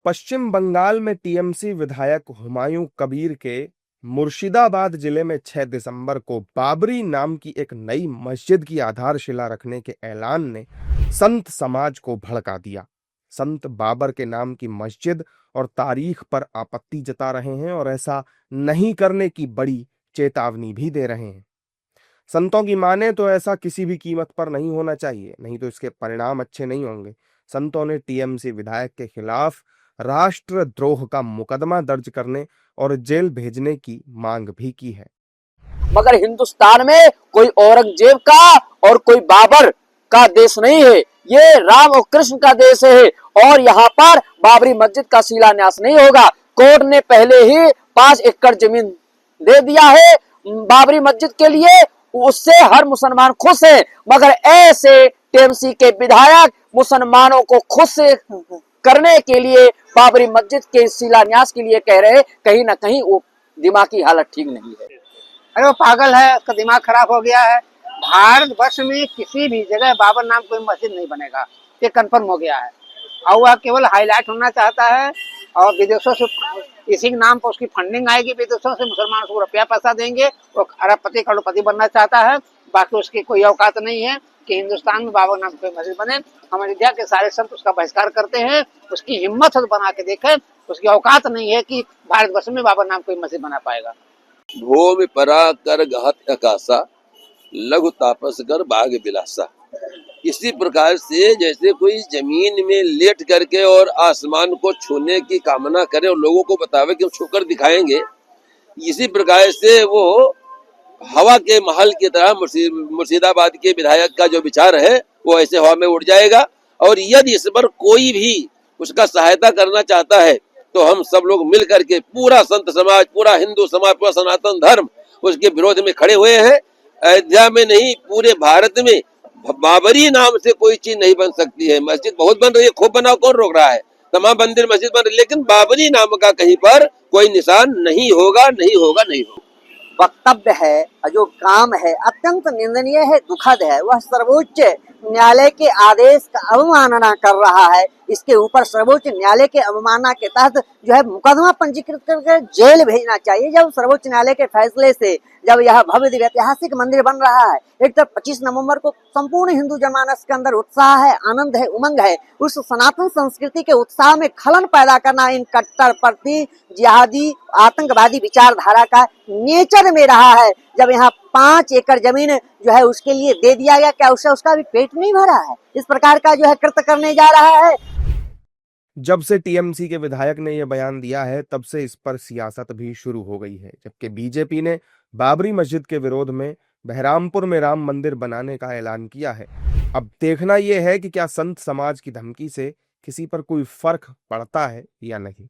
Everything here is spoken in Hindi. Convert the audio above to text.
पश्चिम बंगाल में टीएमसी विधायक हुमायूं कबीर के मुर्शिदाबाद जिले में 6 दिसंबर को बाबरी नाम की एक नई मस्जिद की आधारशिला रखने के ऐलान ने संत समाज को भड़का दिया। संत बाबर के नाम की मस्जिद और तारीख पर आपत्ति जता रहे हैं और ऐसा नहीं करने की बड़ी चेतावनी भी दे रहे हैं। संतों की माने तो ऐसा किसी भी कीमत पर नहीं होना चाहिए, नहीं तो इसके परिणाम अच्छे नहीं होंगे। संतों ने टीएमसी विधायक के खिलाफ राष्ट्रद्रोह का मुकदमा दर्ज करने और जेल भेजने की मांग भी की है। मगर हिंदुस्तान में कोई औरंगजेब का और कोई बाबर का देश नहीं है, ये राम और कृष्ण का देश है और यहाँ पर बाबरी मस्जिद का शिलान्यास नहीं होगा। कोर्ट ने पहले ही 5 एकड़ जमीन दे दिया है बाबरी मस्जिद के लिए, उससे हर मुसलमान खुश है। मगर ऐसे टीएमसी के विधायक मुसलमानों को खुश करने के लिए बाबरी मस्जिद के शिलान्यास के लिए कह रहे हैं, कहीं ना कहीं वो दिमागी हालत ठीक नहीं है। अरे वो पागल है, उसका दिमाग खराब हो गया है। भारतवर्ष में किसी भी जगह बाबर नाम कोई मस्जिद नहीं बनेगा, ये कंफर्म हो गया है। और वह केवल हाईलाइट होना चाहता है और विदेशों से इसी के नाम पर उसकी फंडिंग आएगी, विदेशों से मुसलमान को रुपया पैसा देंगे, वो अरबपति करोड़पति बनना चाहता है। बाकी उसकी कोई औकात नहीं है कि हिंदुस्तान में बाबर नाम कोई मस्जिद बने। हम अयोध्या के सारे संत उसका बहिष्कार करते हैं। उसकी हिम्मत है तो बना के देखे, उसकी औकात नहीं है कि भारतवर्ष में बाबर नाम कोई मस्जिद बना पाएगा। भूमि परा कर गहत आकाशा, लघु तापस कर बाग बिलासा। इसी प्रकार से जैसे कोई जमीन में लेट करके और आसमान को छूने की कामना करे और लोगों को बतावे कि हम छूकर दिखाएंगे, इसी प्रकार से वो हवा के महल की तरह मुर्शिदाबाद के विधायक का जो विचार है वो ऐसे हवा में उड़ जाएगा। और यदि इस पर कोई भी उसका सहायता करना चाहता है तो हम सब लोग मिल करके, पूरा संत समाज, पूरा हिंदू समाज, पूरा सनातन धर्म उसके विरोध में खड़े हुए हैं। अयोध्या में नहीं, पूरे भारत में बाबरी नाम से कोई चीज नहीं बन सकती है। मस्जिद बहुत बन रही है, खूब बनाओ, कौन रोक रहा है? तमाम मंदिर मस्जिद बन रही है, लेकिन बाबरी नाम का कहीं पर कोई निशान नहीं होगा, नहीं होगा, नहीं होगा। वक्तव्य है, जो काम है अत्यंत निंदनीय है, दुखद है। वह सर्वोच्च न्यायालय के आदेश का अवमानना कर रहा है। इसके ऊपर सर्वोच्च न्यायालय के अवमानना के तहत जो है मुकदमा पंजीकृत करके जेल भेजना चाहिए। जब सर्वोच्च न्यायालय के फैसले से जब यह भव्य दिव्य ऐतिहासिक मंदिर बन रहा है, एक तो 25 नवंबर को संपूर्ण हिंदू जनमानस के अंदर उत्साह है, आनंद है, उमंग है। उस सनातन संस्कृति के उत्साह में खलन पैदा करना इन कट्टरपंथी जिहादी आतंकवादी विचारधारा का नेचर में रहा है। जब यहाँ 5 एकड़ जमीन जो है उसके लिए दे दिया गया, क्या उससे उसका भी पेट नहीं भरा है? इस प्रकार का जो है कृत्य करने जा रहा है। जब से टीएमसी के विधायक ने यह बयान दिया है, तब से इस पर सियासत भी शुरू हो गई है। जबकि बीजेपी ने बाबरी मस्जिद के विरोध में बहरामपुर में राम मंदिर बनाने का ऐलान किया है। अब देखना यह है कि क्या संत समाज की धमकी से किसी पर कोई फर्क पड़ता है या नहीं।